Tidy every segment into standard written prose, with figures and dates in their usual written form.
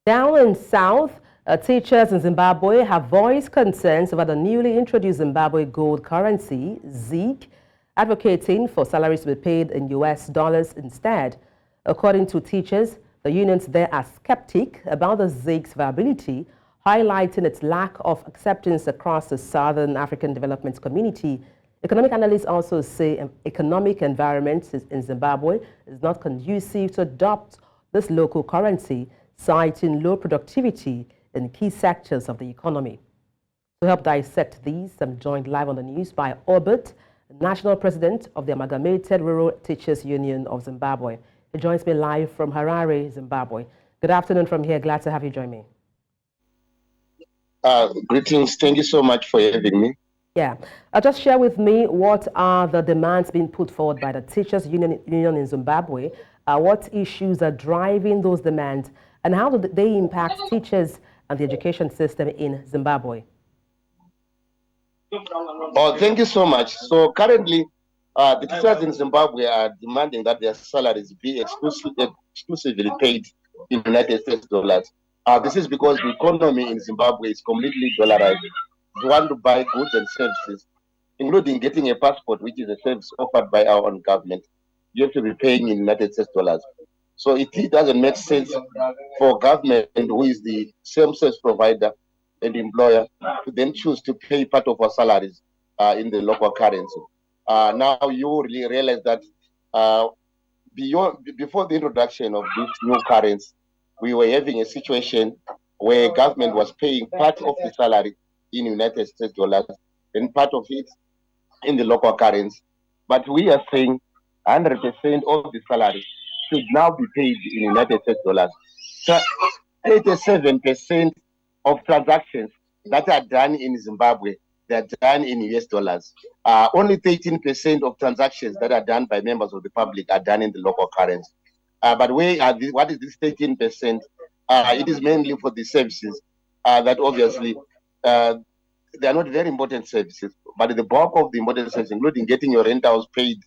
Down in South, teachers in Zimbabwe have voiced concerns about the newly introduced Zimbabwe Gold currency, ZiG, advocating for salaries to be paid in US dollars instead. According to teachers, the unions there are skeptic about the ZiG's viability, highlighting its lack of acceptance across the Southern African development community. Economic analysts also say an economic environment in Zimbabwe is not conducive to adopt this local currency, citing low productivity in key sectors of the economy. To help dissect these, I'm joined live on the news by Obert, National President of the Amalgamated Rural Teachers Union of Zimbabwe. He joins me live from Harare, Zimbabwe. Good afternoon from here. Glad to have you join me. Greetings. Thank you so much for having me. Yeah. Just share with me what are the demands being put forward by the Teachers Union in Zimbabwe. What issues are driving those demands, and how do they impact teachers and the education system in Zimbabwe? Oh, thank you so much. So currently, the teachers in Zimbabwe are demanding that their salaries be exclusively paid in United States dollars. This is because the economy in Zimbabwe is completely dollarized. If you want to buy goods and services, including getting a passport, which is a service offered by our own government, you have to be paying in United States dollars. So it doesn't make sense for government, who is the same service provider and employer, to then choose to pay part of our salaries in the local currency. Now you really realize that before the introduction of this new currency, we were having a situation where government was paying part of the salary in United States dollars and part of it in the local currency. But we are saying 100% of the salary should now be paid in United States dollars. So 87% of transactions that are done in Zimbabwe, they are done in US dollars. Only 13% of transactions that are done by members of the public are done in the local currency. But what is this 13%? It is mainly for the services that obviously they are not very important services, but the bulk of the important services, including getting your rentals paid,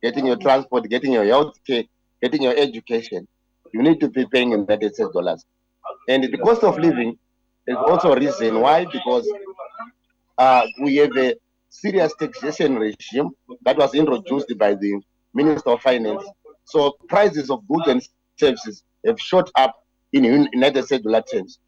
getting your transport, getting your health care, getting your education, you need to be paying in United States dollars. And the cost of living is also a reason why, because we have a serious taxation regime that was introduced by the Minister of Finance. So prices of goods and services have shot up in United States dollar terms.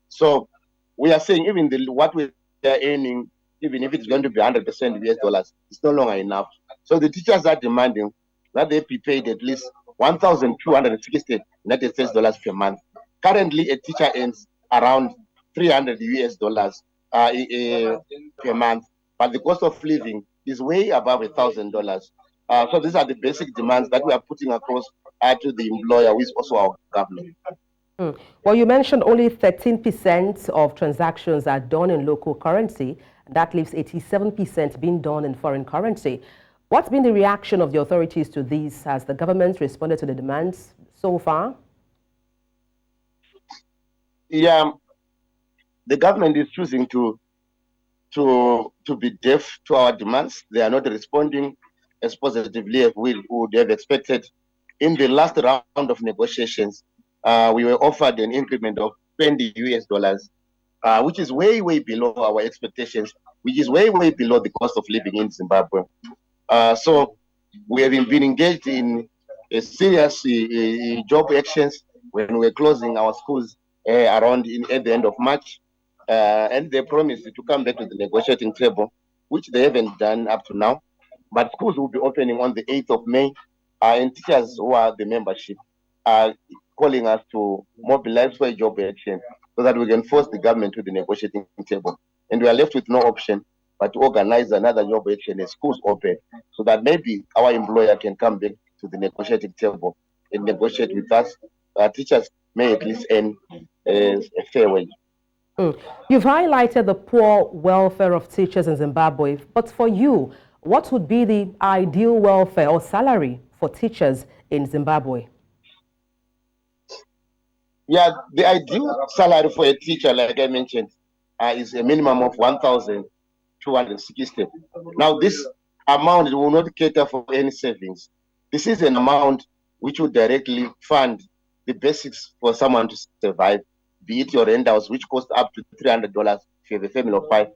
So we are saying even what we are earning, even if it's going to be 100% US dollars, it's no longer enough. So the teachers are demanding that they be paid at least 1,260 United States dollars per month. Currently, a teacher earns around 300 US dollars per month, but the cost of living is way above $1,000. So these are the basic demands that we are putting across to the employer, who is also our government. Well, you mentioned only 13% of transactions are done in local currency. That leaves 87% being done in foreign currency. What's been the reaction of the authorities to these? Has the government responded to the demands so far? Yeah, the government is choosing to be deaf to our demands. They are not responding as positively as we would have expected. In the last round of negotiations, we were offered an increment of 20 US dollars, which is way, way below our expectations, which is way, way below the cost of living in Zimbabwe. So we have been engaged in a serious job actions when we're closing our schools at the end of March. And they promised to come back to the negotiating table, which they haven't done up to now. But schools will be opening on the 8th of May, and teachers who are the membership are calling us to mobilize for a job action so that we can force the government to the negotiating table. And we are left with no option but to organize another job action as schools open, so that maybe our employer can come back to the negotiating table and negotiate with us. Teachers may at least earn a fair wage. You've highlighted the poor welfare of teachers in Zimbabwe, but for you, what would be the ideal welfare or salary for teachers in Zimbabwe? Yeah, the ideal salary for a teacher, like I mentioned, is a minimum of 1,260. Now, this amount will not cater for any savings. This is an amount which will directly fund the basics for someone to survive. be it your rent house, which costs up to $300 if you have a family of 5.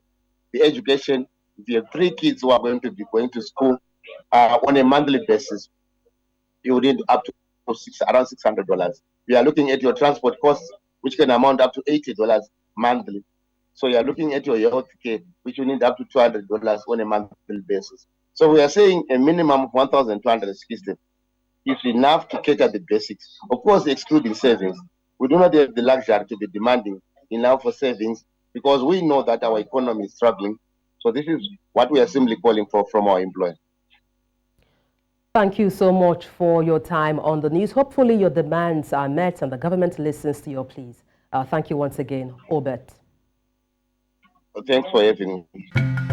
The education, if you have 3 kids who are going to be going to school on a monthly basis, you would need up to around $600. You are looking at your transport costs, which can amount up to $80 monthly. So you are looking at your health care, which you need up to $200 on a monthly basis. So we are saying a minimum of 1,260 is enough to cater the basics. Of course, excluding savings. We do not have the luxury to be demanding enough for savings because we know that our economy is struggling. So this is what we are simply calling for from our employers. Thank you so much for your time on the news. Hopefully your demands are met and the government listens to your pleas. Thank you once again, Obert. Thanks for having me.